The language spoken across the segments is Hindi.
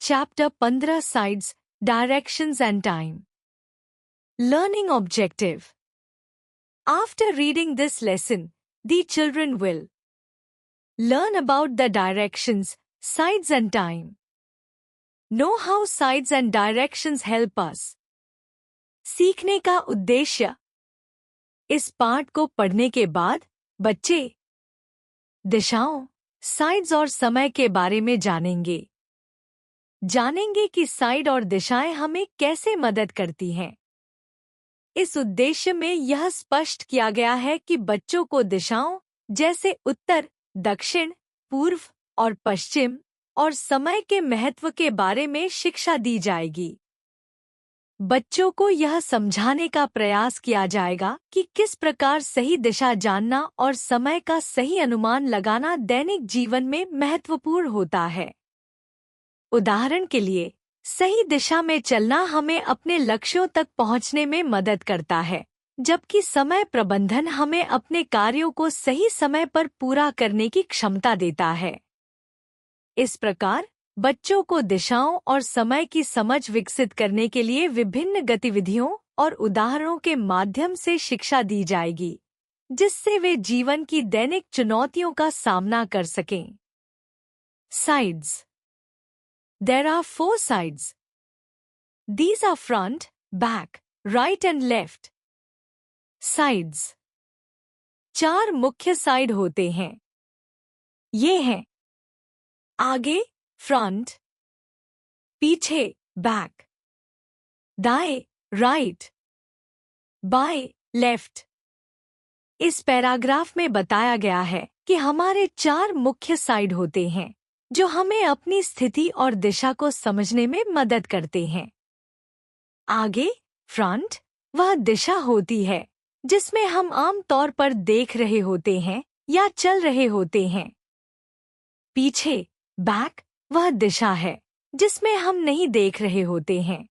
Chapter 15 Sides, Directions and Time. Learning Objective. After reading this lesson, the children will learn about the directions, sides and time. Know how sides and directions help us. सीखने का उद्देश्य. इस पाठ को पढ़ने के बाद बच्चे दिशाओं, साइड्स और समय के बारे में जानेंगे कि साइड और दिशाएं हमें कैसे मदद करती हैं। इस उद्देश्य में यह स्पष्ट किया गया है कि बच्चों को दिशाओं जैसे उत्तर, दक्षिण, पूर्व और पश्चिम और समय के महत्व के बारे में शिक्षा दी जाएगी। बच्चों को यह समझाने का प्रयास किया जाएगा कि किस प्रकार सही दिशा जानना और समय का सही अनुमान लगाना दैनिक जीवन में महत्वपूर्ण होता है। उदाहरण के लिए, सही दिशा में चलना हमें अपने लक्ष्यों तक पहुंचने में मदद करता है, जबकि समय प्रबंधन हमें अपने कार्यों को सही समय पर पूरा करने की क्षमता देता है। इस प्रकार बच्चों को दिशाओं और समय की समझ विकसित करने के लिए विभिन्न गतिविधियों और उदाहरणों के माध्यम से शिक्षा दी जाएगी, जिससे वे जीवन की दैनिक चुनौतियों का सामना कर सकें। Sides. There are 4 sides. These are front, back, right and left. Sides. 4 मुख्य साइड होते हैं। ये हैं आगे, फ्रंट, पीछे, बैक, दाएं, राइट, बाएं, लेफ्ट। इस पैराग्राफ में बताया गया है कि हमारे 4 मुख्य साइड होते हैं, जो हमें अपनी स्थिति और दिशा को समझने में मदद करते हैं। आगे, फ्रंट, वह दिशा होती है जिसमें हम आम तौर पर देख रहे होते हैं या चल रहे होते हैं। पीछे, बैक, वह दिशा है जिसमें हम नहीं देख रहे होते हैं।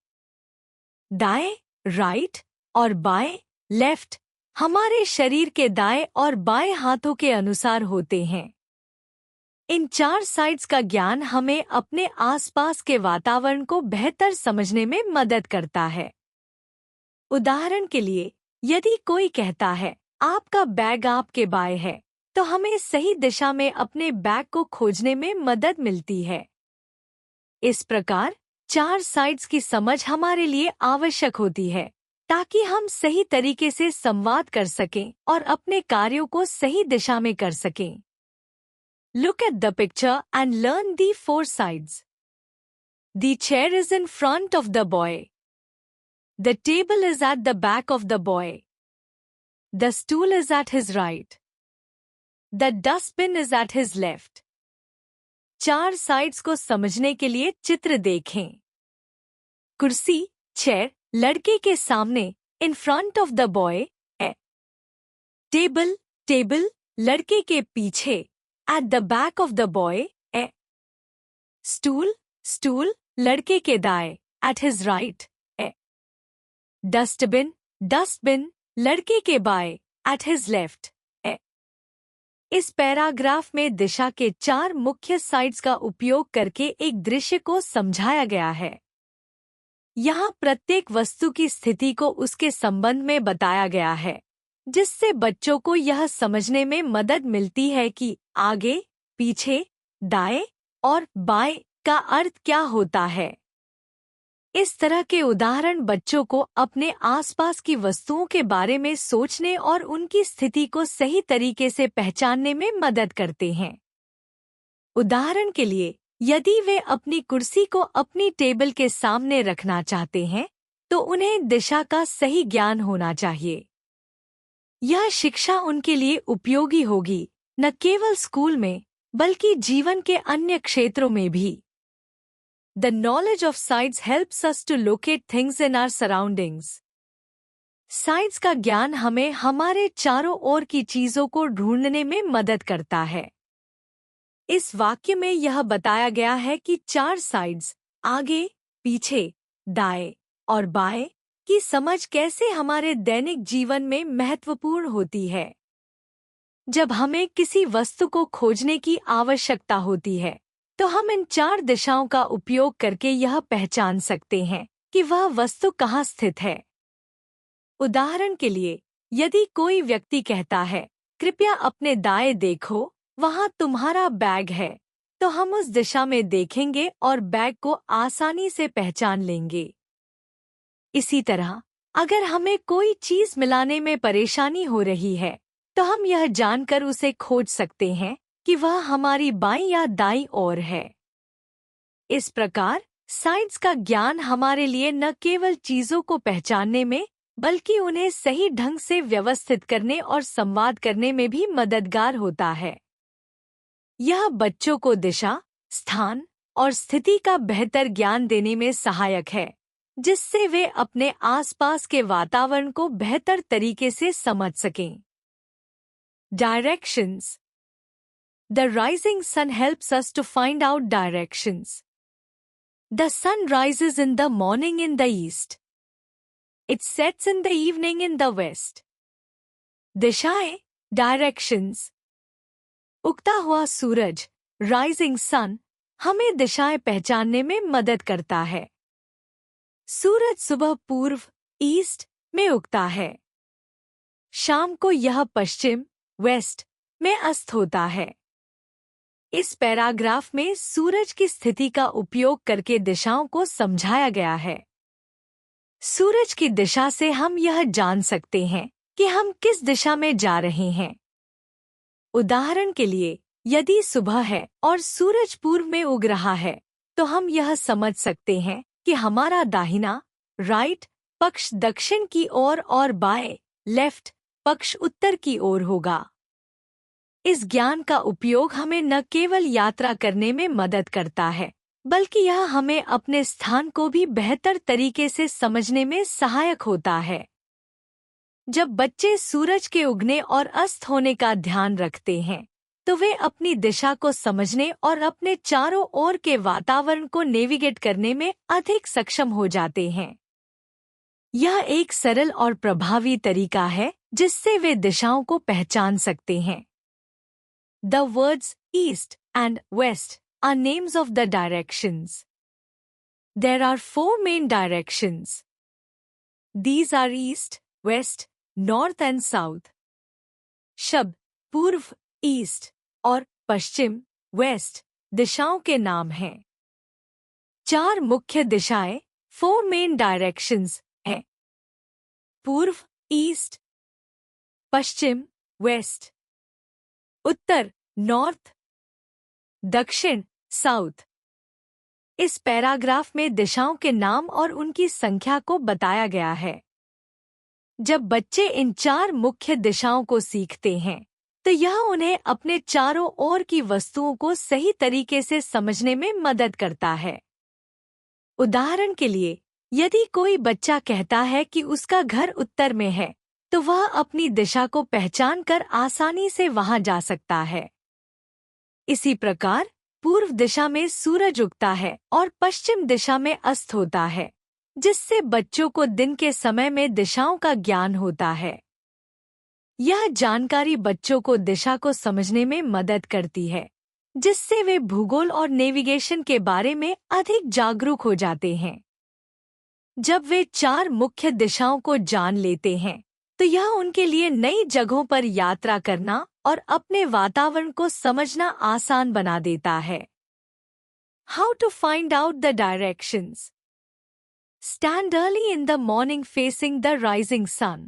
दाएं, राइट और बाएं, लेफ्ट, हमारे शरीर के दाएं और बाएं हाथों के अनुसार होते हैं। इन 4 साइड्स का ज्ञान हमें अपने आसपास के वातावरण को बेहतर समझने में मदद करता है। उदाहरण के लिए, यदि कोई कहता है, आपका बैग आपके बाएं है, तो हमें सही दिशा में अपने बैग को खोजने में मदद मिलती है। इस प्रकार 4 साइड्स की समझ हमारे लिए आवश्यक होती है, ताकि हम सही तरीके से संवाद कर सकें और अपने कार्यों को सही दिशा में कर सकें। Look at the picture and learn the 4 sides. The chair is in front of the boy. The table is at the back of the boy. The stool is at his right. The dustbin is at his left. 4 sides को समझने के लिए चित्र देखें। कुर्सी, चेयर, लड़के के सामने, in front of the boy, है। टेबल, टेबल, लड़के के पीछे, at the back of the boy, है। स्टूल, स्टूल, लड़के के दाएं, at his right, है। डस्टबिन, डस्टबिन, लड़के के बाएं, at his left, है। इस पैराग्राफ में दिशा के 4 मुख्य साइड्स का उपयोग करके एक दृश्य को समझाया गया है। यहाँ प्रत्येक वस्तु की स्थिति को उसके संबंध में बताया गया है, जिससे बच्चों को यह समझने में मदद मिलती है कि आगे, पीछे, दाएं और बाएं का अर्थ क्या होता है। इस तरह के उदाहरण बच्चों को अपने आसपास की वस्तुओं के बारे में सोचने और उनकी स्थिति को सही तरीके से पहचानने में मदद करते हैं। उदाहरण के लिए, यदि वे अपनी कुर्सी को अपनी टेबल के सामने रखना चाहते हैं, तो उन्हें दिशा का सही ज्ञान होना चाहिए। यह शिक्षा उनके लिए उपयोगी होगी, न केवल स्कूल में, बल्कि जीवन के अन्य क्षेत्रों में भी। The knowledge of sides helps us to locate things in our surroundings. Sides का ज्ञान हमें हमारे चारों ओर की चीजों को ढूंढने में मदद करता है। इस वाक्य में यह बताया गया है कि 4 साइड्स, आगे, पीछे, दाएं और बाएं, की समझ कैसे हमारे दैनिक जीवन में महत्वपूर्ण होती है। जब हमें किसी वस्तु को खोजने की आवश्यकता होती है, तो हम इन 4 दिशाओं का उपयोग करके यह पहचान सकते हैं कि वह वस्तु कहाँ स्थित है। उदाहरण के लिए, यदि कोई व्यक्ति कहता है, कृपया अपने दाएं देखो, वहां तुम्हारा बैग है, तो हम उस दिशा में देखेंगे और बैग को आसानी से पहचान लेंगे। इसी तरह, अगर हमें कोई चीज मिलाने में परेशानी हो रही है, तो हम यह जानकर उसे खोज सकते हैं कि वह हमारी बाईं या दाईं ओर है। इस प्रकार, साइंस का ज्ञान हमारे लिए न केवल चीजों को पहचानने में, बल्कि उन्हें सही ढंग से व्यवस्थित करने और संवाद करने में भी मददगार होता है। यह बच्चों को दिशा, स्थान और स्थिति का बेहतर ज्ञान देने में सहायक है, जिससे वे अपने आसपास के वातावरण को बेहतर तरीके से समझ सकें। Directions. The rising sun helps us to find out directions. The sun rises in the morning in the east. It sets in the evening in the west. दिशाएं, directions. उगता हुआ सूरज, rising sun, हमें दिशाएं पहचानने में मदद करता है। सूरज सुबह पूर्व, ईस्ट में उगता है। शाम को यह पश्चिम, वेस्ट में अस्त होता है। इस पैराग्राफ में सूरज की स्थिति का उपयोग करके दिशाओं को समझाया गया है। सूरज की दिशा से हम यह जान सकते हैं कि हम किस दिशा में जा रहे हैं। उदाहरण के लिए, यदि सुबह है और सूरज पूर्व में उग रहा है, तो हम यह समझ सकते हैं कि हमारा दाहिना, राइट पक्ष दक्षिण की ओर और बाएं, लेफ्ट पक्ष उत्तर की ओर होगा। इस ज्ञान का उपयोग हमें न केवल यात्रा करने में मदद करता है, बल्कि यह हमें अपने स्थान को भी बेहतर तरीके से समझने में सहायक होता है। जब बच्चे सूरज के उगने और अस्त होने का ध्यान रखते हैं, तो वे अपनी दिशा को समझने और अपने चारों ओर के वातावरण को नेविगेट करने में अधिक सक्षम हो जाते हैं। यह एक सरल और प्रभावी तरीका है जिससे वे दिशाओं को पहचान सकते हैं। The words east and west are names of the directions. There are 4 main directions. These are east, west, north and south. शब्द पूर्व, ईस्ट और पश्चिम, वेस्ट दिशाओं के नाम हैं। 4 मुख्य दिशाएं, 4 main directions हैं। पूर्व, ईस्ट, पश्चिम, वेस्ट, उत्तर, नॉर्थ, दक्षिण, साउथ। इस पैराग्राफ में दिशाओं के नाम और उनकी संख्या को बताया गया है। जब बच्चे इन 4 मुख्य दिशाओं को सीखते हैं, तो यह उन्हें अपने चारों ओर की वस्तुओं को सही तरीके से समझने में मदद करता है। उदाहरण के लिए, यदि कोई बच्चा कहता है कि उसका घर उत्तर में है, तो वह अपनी दिशा को पहचानकर आसानी से वहां जा सकता है। इसी प्रकार, पूर्व दिशा में सूरज उगता है और पश्चिम दिशा में अस्त होता है, जिससे बच्चों को दिन के समय में दिशाओं का ज्ञान होता है। यह जानकारी बच्चों को दिशा को समझने में मदद करती है, जिससे वे भूगोल और नेविगेशन के बारे में अधिक जागरूक हो जाते हैं। जब वे 4 मुख्य दिशाओं को जान लेते हैं, तो यह उनके लिए नई जगहों पर यात्रा करना और अपने वातावरण को समझना आसान बना देता है। How to find out the directions? Stand early in the morning facing the rising sun.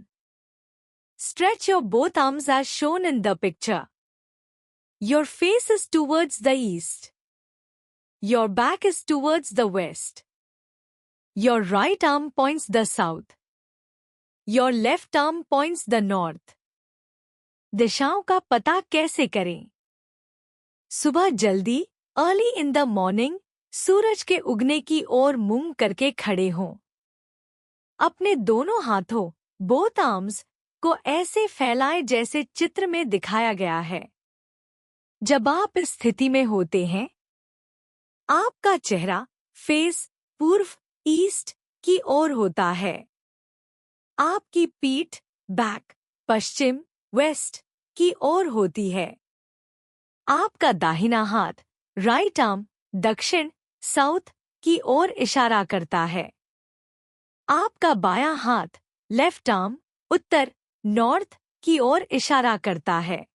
Stretch your both arms as shown in the picture. Your face is towards the east. Your back is towards the west. Your right arm points the south. Your left arm points the north. दिशाओं का पता कैसे करें? सुबह जल्दी, अर्ली इन द मॉर्निंग, सूरज के उगने की ओर मुंह करके खड़े हों। अपने दोनों हाथों, बोथ आर्म्स, को ऐसे फैलाएं जैसे चित्र में दिखाया गया है। जब आप इस स्थिति में होते हैं, आपका चेहरा, फेस, पूर्व, ईस्ट की ओर होता है। आपकी पीठ, बैक, पश्चिम, वेस्ट की ओर होती है। आपका दाहिना हाथ, राइट आर्म, दक्षिण साउथ की ओर इशारा करता है। आपका बायां हाथ लेफ्ट आर्म उत्तर नॉर्थ की ओर इशारा करता है।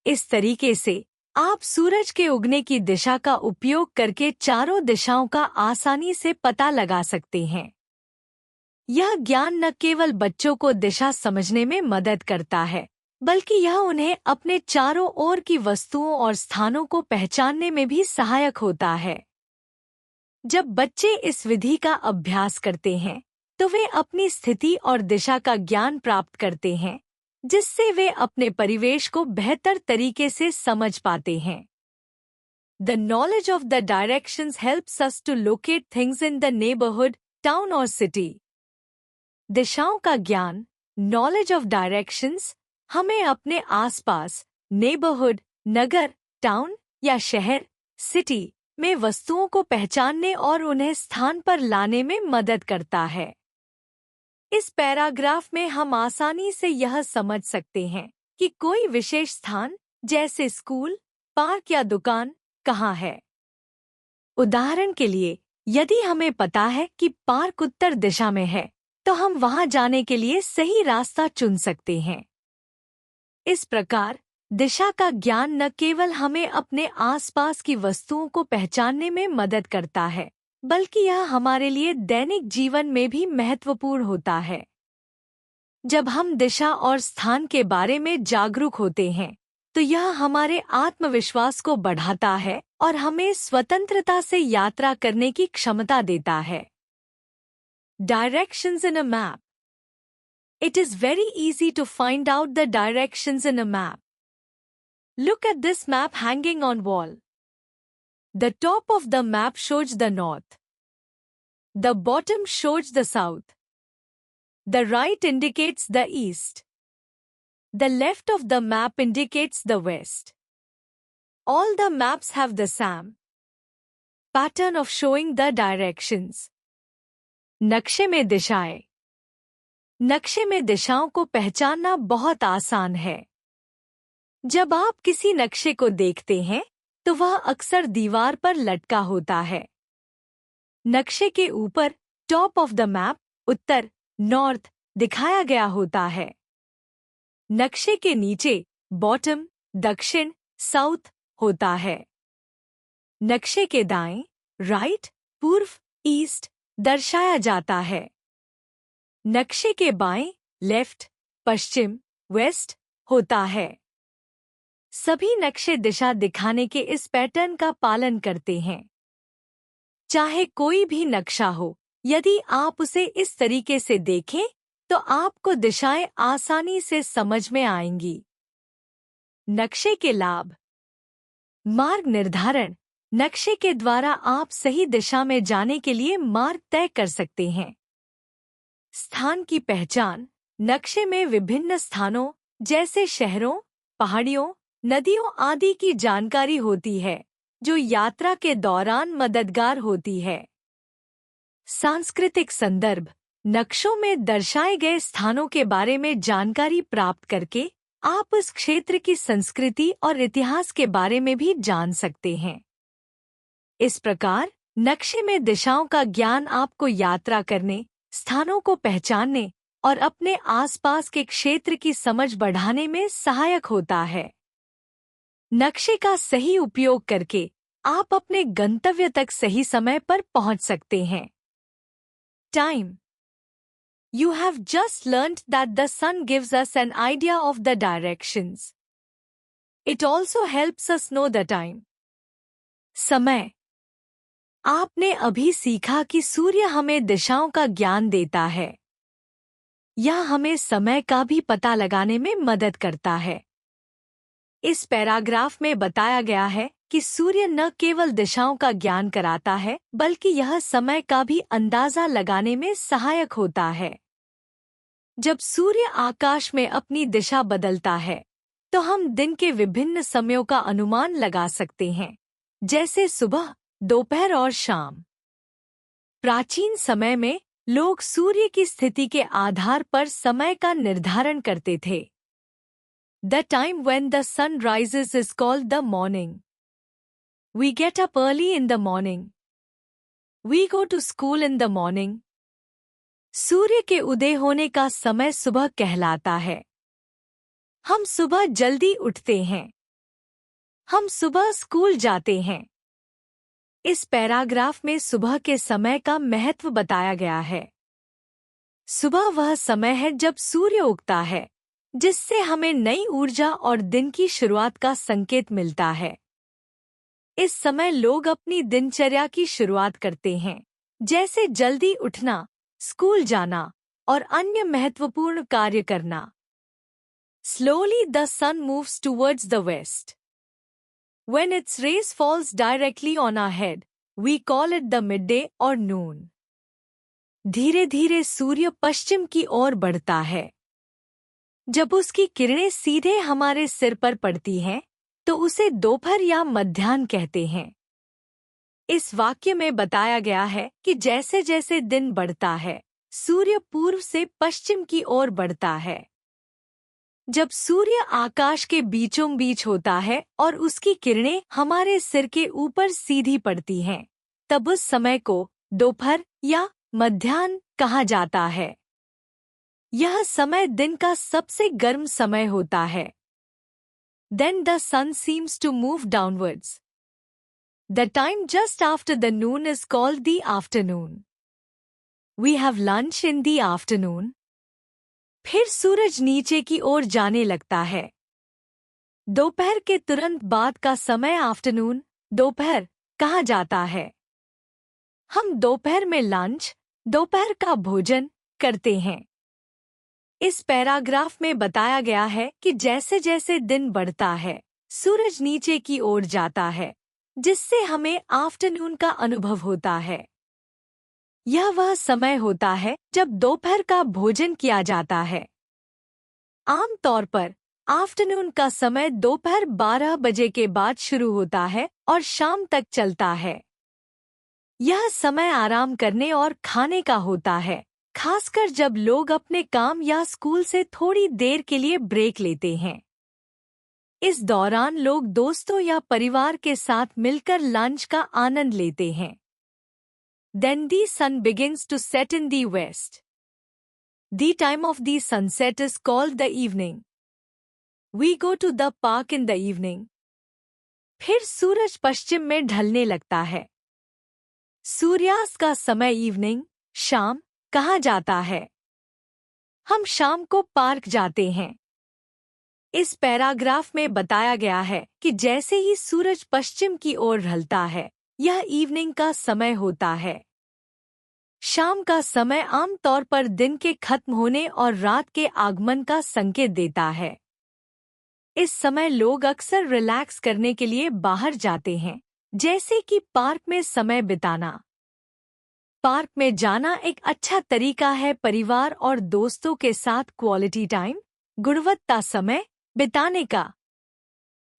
इस तरीके से आप सूरज के उगने की दिशा का उपयोग करके चारों दिशाओं का आसानी से पता लगा सकते हैं। यह ज्ञान न केवल बच्चों को दिशा समझने में मदद करता है, बल्कि यह उन्हें अपने चारों ओर की वस्तुओं और स्थानों को पहचानने में भी सहायक होता है। जब बच्चे इस विधि का अभ्यास करते हैं, तो वे अपनी स्थिति और दिशा का ज्ञान प्राप्त करते हैं, जिससे वे अपने परिवेश को बेहतर तरीके से समझ पाते हैं। The knowledge of the directions helps us to locate things in the neighborhood, town or city. दिशाओं का ज्ञान, नॉलेज ऑफ डायरेक्शंस, हमें अपने आसपास, नेबरहुड, नगर, टाउन या शहर, सिटी में वस्तुओं को पहचानने और उन्हें स्थान पर लाने में मदद करता है। इस पैराग्राफ में हम आसानी से यह समझ सकते हैं कि कोई विशेष स्थान जैसे स्कूल, पार्क या दुकान कहाँ है। उदाहरण के लिए, यदि हमें पता है कि पार्क उत्तर दिशा में है, तो हम वहां जाने के लिए सही रास्ता चुन सकते हैं। इस प्रकार दिशा का ज्ञान न केवल हमें अपने आसपास की वस्तुओं को पहचानने में मदद करता है, बल्कि यह हमारे लिए दैनिक जीवन में भी महत्वपूर्ण होता है। जब हम दिशा और स्थान के बारे में जागरूक होते हैं, तो यह हमारे आत्मविश्वास को बढ़ाता है और हमें स्वतंत्रता से यात्रा करने की क्षमता देता है। Directions in a map. It is very easy to find out the directions in a map. Look at this map hanging on wall. The top of the map shows the north. The bottom shows the south. The right indicates the east. The left of the map indicates the west. All the maps have the same pattern of showing the directions. नक्शे में दिशाएं। नक्शे में दिशाओं को पहचानना बहुत आसान है। जब आप किसी नक्शे को देखते हैं, तो वह अक्सर दीवार पर लटका होता है। नक्शे के ऊपर top of the map Uttar north दिखाया गया होता है। नक्शे के नीचे बॉटम दक्षिण साउथ होता है। नक्शे के दाएं राइट पूर्व ईस्ट दर्शाया जाता है। नक्शे के बाएं लेफ्ट पश्चिम वेस्ट होता है। सभी नक्शे दिशा दिखाने के इस पैटर्न का पालन करते हैं। चाहे कोई भी नक्शा हो, यदि आप उसे इस तरीके से देखें, तो आपको दिशाएं आसानी से समझ में आएंगी। नक्शे के लाभ। मार्ग निर्धारण। नक्शे के द्वारा आप सही दिशा में जाने के लिए मार्ग तय कर सकते हैं। स्थान की पहचान। नक्शे में विभिन्न स्थानों जैसे शहरों, पहाड़ियों, नदियों आदि की जानकारी होती है, जो यात्रा के दौरान मददगार होती है। सांस्कृतिक संदर्भ। नक्शों में दर्शाए गए स्थानों के बारे में जानकारी प्राप्त करके आप उस क्षेत्र की संस्कृति और इतिहास के बारे में भी जान सकते हैं। इस प्रकार नक्शे में दिशाओं का ज्ञान आपको यात्रा करने, स्थानों को पहचानने और अपने आसपास के क्षेत्र की समझ बढ़ाने में सहायक होता है। नक्शे का सही उपयोग करके आप अपने गंतव्य तक सही समय पर पहुंच सकते हैं। Time. You have just learnt that the sun gives us an idea of the directions. It also helps us know the time. समय। आपने अभी सीखा कि सूर्य हमें दिशाओं का ज्ञान देता है। यह हमें समय का भी पता लगाने में मदद करता है। इस पैराग्राफ में बताया गया है कि सूर्य न केवल दिशाओं का ज्ञान कराता है, बल्कि यह समय का भी अंदाजा लगाने में सहायक होता है। जब सूर्य आकाश में अपनी दिशा बदलता है, तो हम दिन के विभिन्न समयों का अनुमान लगा सकते हैं, जैसे सुबह, दोपहर और शाम। प्राचीन समय में लोग सूर्य की स्थिति के आधार पर समय का निर्धारण करते थे। The time when the sun rises is called the morning. We get up early in the morning. We go to school in the morning. सूर्य के उदय होने का समय सुबह कहलाता है। हम सुबह जल्दी उठते हैं। हम सुबह स्कूल जाते हैं। इस पैराग्राफ में सुबह के समय का महत्व बताया गया है। सुबह वह समय है जब सूर्य उगता है, जिससे हमें नई ऊर्जा और दिन की शुरुआत का संकेत मिलता है। इस समय लोग अपनी दिनचर्या की शुरुआत करते हैं, जैसे जल्दी उठना, स्कूल जाना और अन्य महत्वपूर्ण कार्य करना। Slowly the sun moves towards the west. When its rays falls directly on our head, we call it the midday or noon. धीरे धीरे सूर्य पश्चिम की ओर बढ़ता है। जब उसकी किरणें सीधे हमारे सिर पर पड़ती हैं, तो उसे दोपहर या मध्याह्न कहते हैं। इस वाक्य में बताया गया है कि जैसे जैसे दिन बढ़ता है, सूर्य पूर्व से पश्चिम की ओर बढ़ता है। जब सूर्य आकाश के बीचों बीच होता है और उसकी किरणें हमारे सिर के ऊपर सीधी पड़ती हैं, तब उस समय को दोपहर या मध्याह्न कहा जाता है। यह समय दिन का सबसे गर्म समय होता है। Then the sun seems to move downwards. The time just after the noon is called the afternoon. We have lunch in the afternoon. फिर सूरज नीचे की ओर जाने लगता है। दोपहर के तुरंत बाद का समय आफ्टरनून, दोपहर कहा जाता है। हम दोपहर में लंच, दोपहर का भोजन करते हैं। इस पैराग्राफ में बताया गया है कि जैसे जैसे दिन बढ़ता है, सूरज नीचे की ओर जाता है, जिससे हमें आफ्टरनून का अनुभव होता है। यह वह समय होता है जब दोपहर का भोजन किया जाता है। आम तौर पर आफ्टरनून का समय दोपहर 12 बजे के बाद शुरू होता है और शाम तक चलता है। यह समय आराम करने और खाने का होता है, खासकर जब लोग अपने काम या स्कूल से थोड़ी देर के लिए ब्रेक लेते हैं। इस दौरान लोग दोस्तों या परिवार के साथ मिलकर लंच का आनंद लेते हैं। Then the sun begins to set in the west. The time of the sunset is called the evening. We go to the park in the evening. फिर सूरज पश्चिम में ढलने लगता है। सूर्यास्त का समय इवनिंग, शाम कहा जाता है। हम शाम को पार्क जाते हैं। इस पैराग्राफ में बताया गया है कि जैसे ही सूरज पश्चिम की ओर ढलता है, यह इवनिंग का समय होता है। शाम का समय आम तौर पर दिन के खत्म होने और रात के आगमन का संकेत देता है। इस समय लोग अक्सर रिलैक्स करने के लिए बाहर जाते हैं, जैसे कि पार्क में समय बिताना। पार्क में जाना एक अच्छा तरीका है परिवार और दोस्तों के साथ क्वालिटी टाइम, गुणवत्ता समय बिताने का।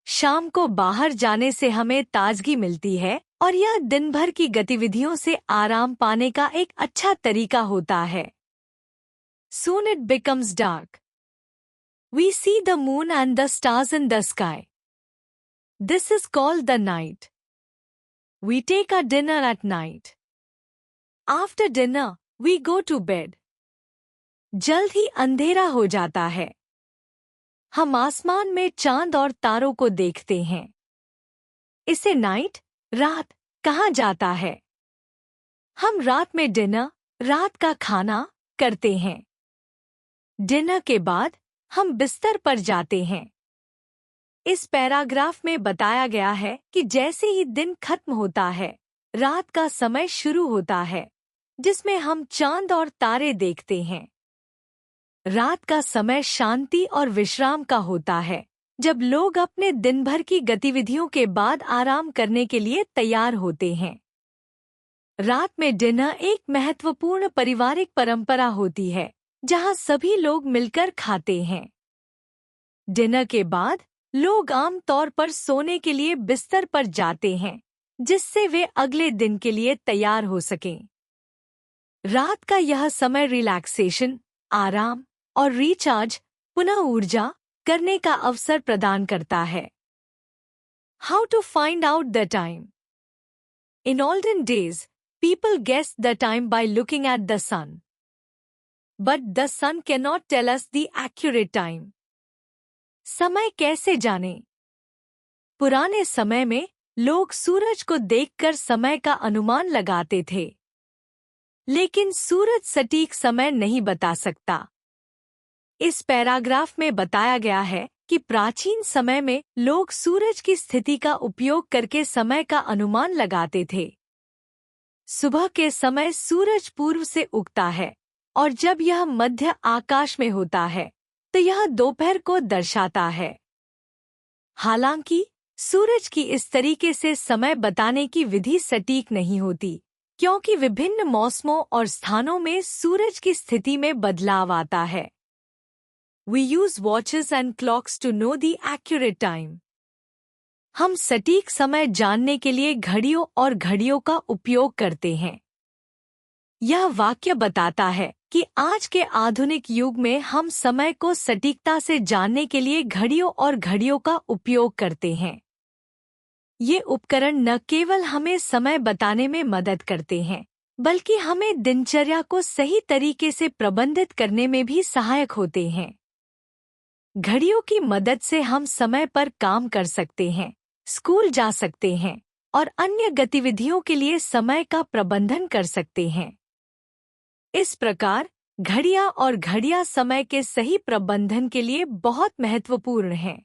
शाम को बाहर जाने से हमें ताजगी मिलती है और यह दिन भर की गतिविधियों से आराम पाने का एक अच्छा तरीका होता है। Soon it becomes dark. We see the moon and the stars in the sky. This is called the night. We take our dinner at night. After dinner, we go to bed. जल्द ही अंधेरा हो जाता है। हम आसमान में चांद और तारों को देखते हैं। इसे नाइट, रात कहा जाता है। हम रात में डिनर, रात का खाना करते हैं। डिनर के बाद हम बिस्तर पर जाते हैं। इस पैराग्राफ में बताया गया है कि जैसे ही दिन खत्म होता है, रात का समय शुरू होता है, जिसमें हम चांद और तारे देखते हैं। रात का समय शांति और विश्राम का होता है, जब लोग अपने दिन भर की गतिविधियों के बाद आराम करने के लिए तैयार होते हैं। रात में डिनर एक महत्वपूर्ण पारिवारिक परंपरा होती है, जहां सभी लोग मिलकर खाते हैं। डिनर के बाद लोग आम तौर पर सोने के लिए बिस्तर पर जाते हैं, जिससे वे अगले दिन के लिए तैयार हो सकें। रात का यह समय रिलैक्सेशन, आराम और रिचार्ज, पुनः ऊर्जा करने का अवसर प्रदान करता है। How to find out the time? In olden days, people guessed the time by looking at the sun. But the sun cannot tell us the accurate time. समय कैसे जाने? पुराने समय में लोग सूरज को देखकर समय का अनुमान लगाते थे। लेकिन सूरज सटीक समय नहीं बता सकता। इस पैराग्राफ में बताया गया है कि प्राचीन समय में लोग सूरज की स्थिति का उपयोग करके समय का अनुमान लगाते थे। सुबह के समय सूरज पूर्व से उगता है और जब यह मध्य आकाश में होता है तो यह दोपहर को दर्शाता है। हालांकि सूरज की इस तरीके से समय बताने की विधि सटीक नहीं होती, क्योंकि विभिन्न मौसमों और स्थानों में सूरज की स्थिति में बदलाव आता है। We use watches and clocks to know the accurate time. हम सटीक समय जानने के लिए घड़ियों और घड़ियों का उपयोग करते हैं। यह वाक्य बताता है कि आज के आधुनिक युग में हम समय को सटीकता से जानने के लिए घड़ियों और घड़ियों का उपयोग करते हैं। ये उपकरण न केवल हमें समय बताने में मदद करते हैं, बल्कि हमें दिनचर्या को सही तरीके से प्रबंधित करने में भी सहायक होते हैं। घड़ियों की मदद से हम समय पर काम कर सकते हैं, स्कूल जा सकते हैं और अन्य गतिविधियों के लिए समय का प्रबंधन कर सकते हैं। इस प्रकार घड़ियां और घड़ियां समय के सही प्रबंधन के लिए बहुत महत्वपूर्ण हैं।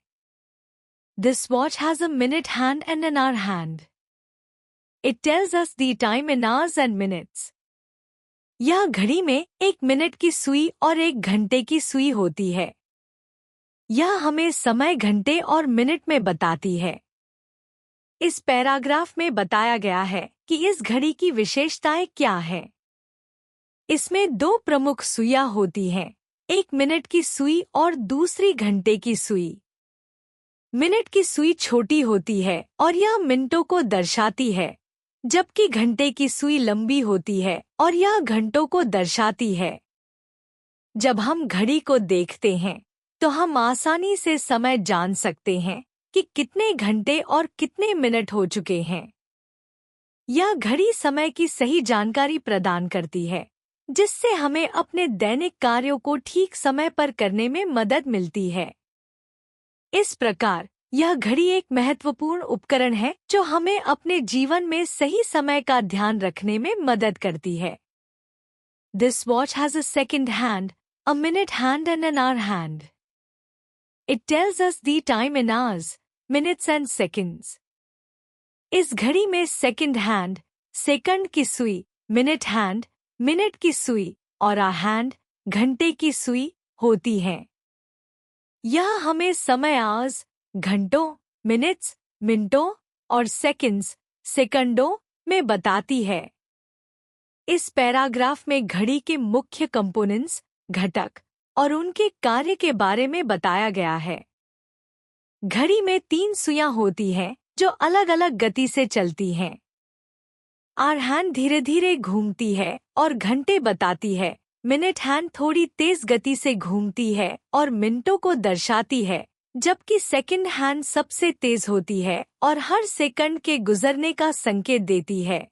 This watch has a minute hand and an hour hand. It tells us the time in hours and minutes. यह घड़ी में एक मिनट की सुई और एक घंटे की सुई होती है। यह हमें समय घंटे और मिनट में बताती है। इस पैराग्राफ में बताया गया है कि इस घड़ी की विशेषताएं क्या हैं। इसमें दो प्रमुख सुइयां होती हैं, एक मिनट की सुई और दूसरी घंटे की सुई। मिनट की सुई छोटी होती है और यह मिनटों को दर्शाती है, जबकि घंटे की सुई लंबी होती है और यह घंटों को दर्शाती है। जब हम घड़ी को देखते हैं तो हम आसानी से समय जान सकते हैं कि कितने घंटे और कितने मिनट हो चुके हैं। यह घड़ी समय की सही जानकारी प्रदान करती है, जिससे हमें अपने दैनिक कार्यों को ठीक समय पर करने में मदद मिलती है। इस प्रकार यह घड़ी एक महत्वपूर्ण उपकरण है जो हमें अपने जीवन में सही समय का ध्यान रखने में मदद करती है। This watch has a second hand, a minute hand and an hour hand. It tells us the time in hours, minutes and seconds. इस घड़ी में सेकंड हैंड, सेकंड की सुई, मिनट हैंड, मिनट की सुई और आवर हैंड, घंटे की सुई होती है। यह हमें समय आवर्स, घंटों, मिनट्स, मिनटों और सेकंड्स, सेकंडों में बताती है। इस पैराग्राफ में घड़ी के मुख्य कंपोनेंट्स, घटक और उनके कार्य के बारे में बताया गया है। घड़ी में 3 सुइयां होती हैं जो अलग अलग गति से चलती हैं। आवर हैंड धीरे धीरे घूमती है और घंटे बताती है। मिनट हैंड थोड़ी तेज गति से घूमती है और मिनटों को दर्शाती है, जबकि सेकंड हैंड सबसे तेज होती है और हर सेकंड के गुजरने का संकेत देती है।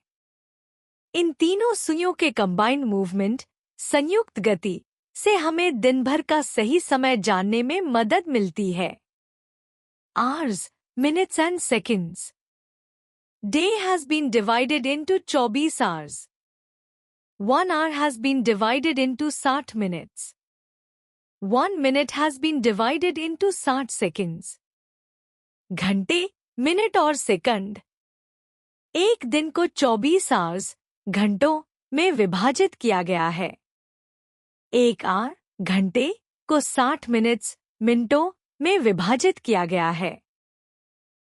इन तीनों सुइयों के कंबाइंड मूवमेंट, संयुक्त गति से हमें दिन भर का सही समय जानने में मदद मिलती है। Hours, minutes and seconds. Day has been divided into 24 hours. 1 hour has been divided into 60 minutes. 1 minute has been divided into 60 seconds. घंटे, मिनट और सेकंड। एक दिन को 24 आवर्स, घंटों में विभाजित किया गया है। एक आवर, घंटे को 60 मिनट्स, मिनटों में विभाजित किया गया है।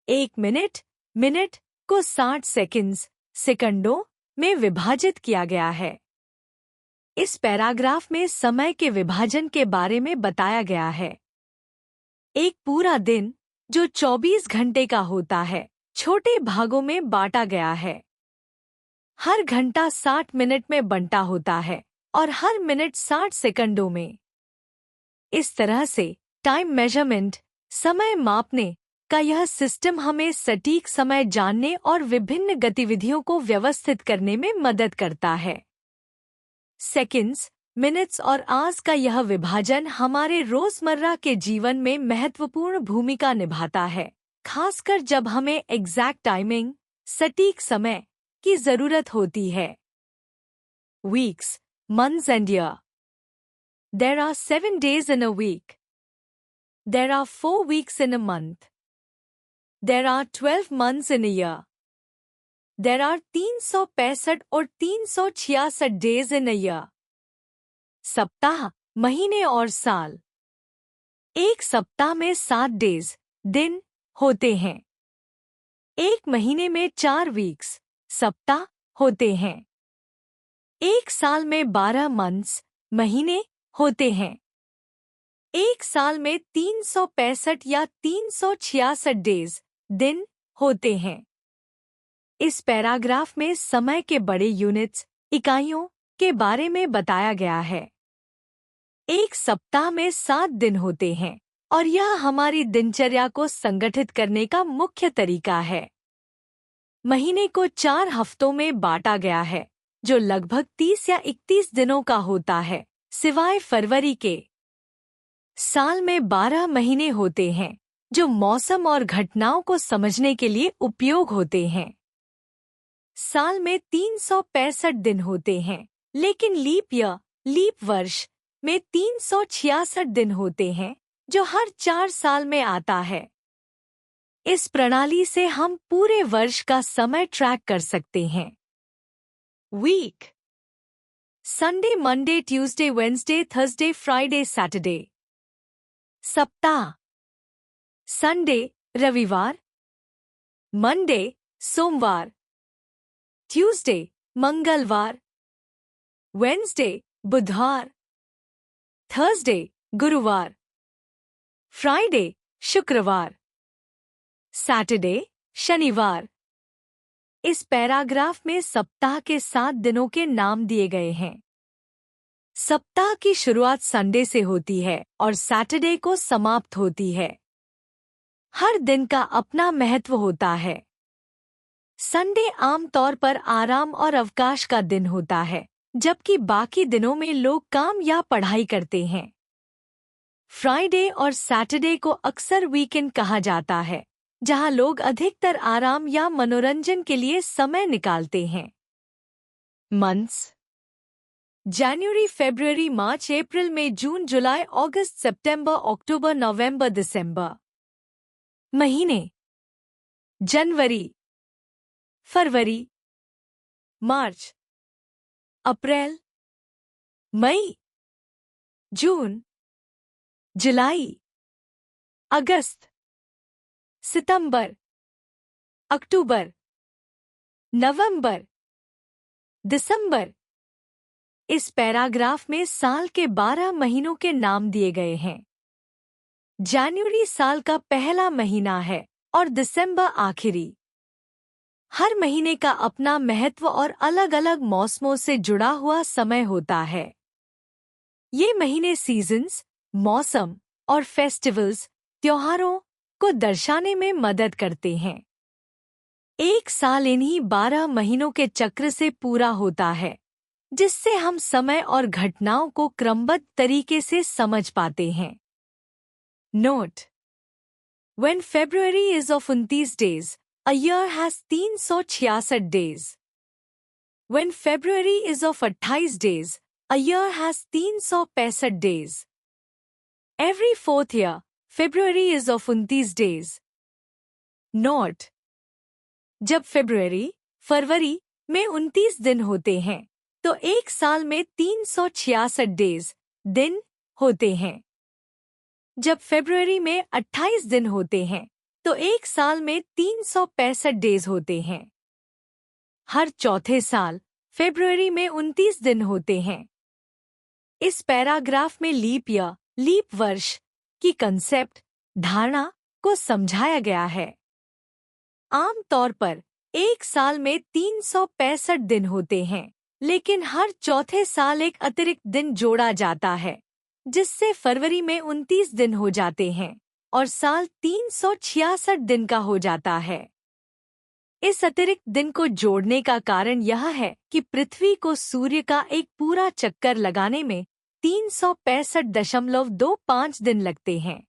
एक मिनट, मिनट को 60 सेकंड्स, सेकंडों में विभाजित किया गया है। इस पैराग्राफ में समय के विभाजन के बारे में बताया गया है। एक पूरा दिन जो 24 घंटे का होता है, छोटे भागों में बांटा गया है। हर घंटा 60 मिनट में बंटा होता है और हर मिनट 60 सेकंडों में। इस तरह से टाइम मेजरमेंट, समय मापने का यह सिस्टम हमें सटीक समय जानने और विभिन्न गतिविधियों को व्यवस्थित करने में मदद करता है। सेकंड्स, मिनट्स और आवर्स का यह विभाजन हमारे रोजमर्रा के जीवन में महत्वपूर्ण भूमिका निभाता है, खासकर जब हमें एग्जैक्ट टाइमिंग, सटीक समय की जरूरत होती है। Weeks, months and year. There are 7 days in a week. There are 4 weeks in a month. There are 12 months in a year. There are 365 और 366 days in a year. सप्ताह, महीने और साल। एक सप्ताह में 7 डेज, दिन होते हैं। एक महीने में 4 वीक्स, सप्ताह होते हैं। एक साल में 12 मंथ्स, महीने होते हैं। एक साल में 365 या 366 डेज, दिन होते हैं। इस पैराग्राफ में समय के बड़े यूनिट्स, इकाइयों के बारे में बताया गया है। एक सप्ताह में 7 दिन होते हैं और यह हमारी दिनचर्या को संगठित करने का मुख्य तरीका है। महीने को 4 हफ्तों में बांटा गया है, जो लगभग 30 या 31 दिनों का होता है, सिवाय फरवरी के। साल में 12 महीने होते हैं, जो मौसम और घटनाओं को समझने के लिए उपयोग होते हैं। साल में 365 दिन होते हैं, लेकिन लीप वर्ष में 366 दिन होते हैं, जो हर 4 साल में आता है। इस प्रणाली से हम पूरे वर्ष का समय ट्रैक कर सकते हैं। Week: Sunday, Monday, Tuesday, Wednesday, Thursday, Friday, Saturday. सप्ताह: संडे, रविवार, मंडे, सोमवार, ट्यूसडे, मंगलवार, वेडनेसडे, बुधवार, थर्सडे, गुरुवार, फ्राइडे, शुक्रवार, सैटरडे, शनिवार। इस पैराग्राफ में सप्ताह के 7 दिनों के नाम दिए गए हैं। सप्ताह की शुरुआत संडे से होती है और सैटरडे को समाप्त होती है। हर दिन का अपना महत्व होता है। संडे आमतौर पर आराम और अवकाश का दिन होता है, जबकि बाकी दिनों में लोग काम या पढ़ाई करते हैं। फ्राइडे और सैटरडे को अक्सर वीकेंड कहा जाता है, जहां लोग अधिकतर आराम या मनोरंजन के लिए समय निकालते हैं। मंथ्स: जनवरी, फरवरी, मार्च, अप्रैल, मई, जून, जुलाई, अगस्त, सितंबर, अक्टूबर, नवंबर, दिसंबर। महीने: जनवरी, फरवरी, मार्च, अप्रैल, मई, जून, जुलाई, अगस्त, सितंबर, अक्टूबर, नवंबर, दिसंबर। इस पैराग्राफ में साल के 12 महीनों के नाम दिए गए हैं। जनवरी साल का पहला महीना है और दिसंबर आखिरी। हर महीने का अपना महत्व और अलग-अलग मौसमों से जुड़ा हुआ समय होता है। ये महीने सीजन्स, मौसम और फेस्टिवल्स, त्योहारों को दर्शाने में मदद करते हैं। एक साल इन्हीं 12 महीनों के चक्र से पूरा होता है, जिससे हम समय और घटनाओं को क्रमबद्ध तरीके से समझ पाते हैं। Note: When February is of 29 days, a year has 366 days. When February is of 28 days, a year has 365 days. Every fourth year, February is of 29 days. Note: जब फरवरी में 29 दिन होते हैं, तो एक साल में 366 डेज, दिन होते हैं। जब फरवरी में 28 दिन होते हैं, तो एक साल में 365 डेज होते हैं। हर चौथे साल फरवरी में 29 दिन होते हैं। इस पैराग्राफ में लीप वर्ष की कंसेप्ट, धारणा को समझाया गया है। आमतौर पर एक साल में 365 दिन होते हैं, लेकिन हर चौथे साल एक अतिरिक्त दिन जोड़ा जाता है, जिससे फरवरी में 29 दिन हो जाते हैं। और साल 366 दिन का हो जाता है। इस अतिरिक्त दिन को जोड़ने का कारण यह है कि पृथ्वी को सूर्य का एक पूरा चक्कर लगाने में 365.25 दिन लगते हैं।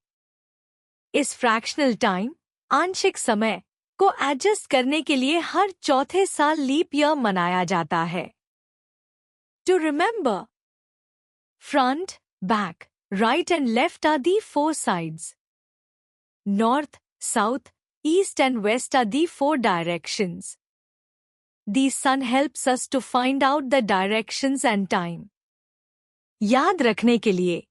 इस फ्रैक्शनल टाइम आंशिक समय को एडजस्ट करने के लिए हर चौथे साल लीप ईयर मनाया जाता है। To remember, front, back, right and left are the 4 sides. North, South, East and West are the 4 directions. The sun helps us to find out the directions and time. याद रखने के लिए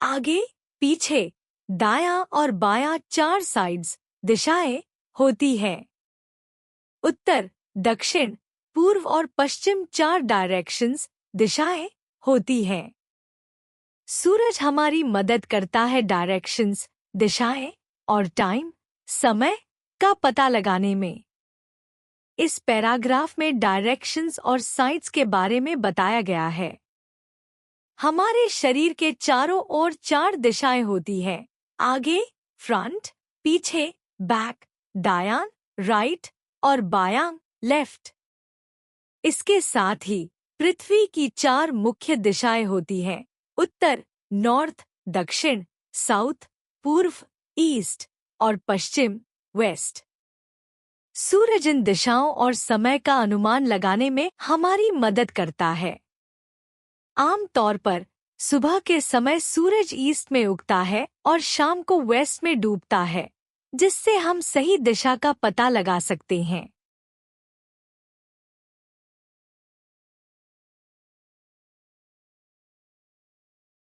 आगे, पीछे, दायां और बायां 4 sides दिशाएं होती हैं। उत्तर, दक्षिण, पूर्व और पश्चिम 4 directions दिशाएं होती हैं। सूरज हमारी मदद करता है डायरेक्शंस, दिशाएं और टाइम, समय का पता लगाने में। इस पैराग्राफ में डायरेक्शंस और साइड्स के बारे में बताया गया है। हमारे शरीर के चारों ओर 4 दिशाएं होती हैं। आगे, फ्रंट, पीछे, बैक, दायां, राइट और बायां, लेफ्ट। इसके साथ ही पृथ्वी की 4 मुख्य दिशाएं होती हैं। उत्तर, नॉर्थ, दक्षिण, साउथ, पूर्व, ईस्ट और पश्चिम, वेस्ट। सूरज इन दिशाओं और समय का अनुमान लगाने में हमारी मदद करता है। आम तौर पर सुबह के समय सूरज ईस्ट में उगता है और शाम को वेस्ट में डूबता है, जिससे हम सही दिशा का पता लगा सकते हैं।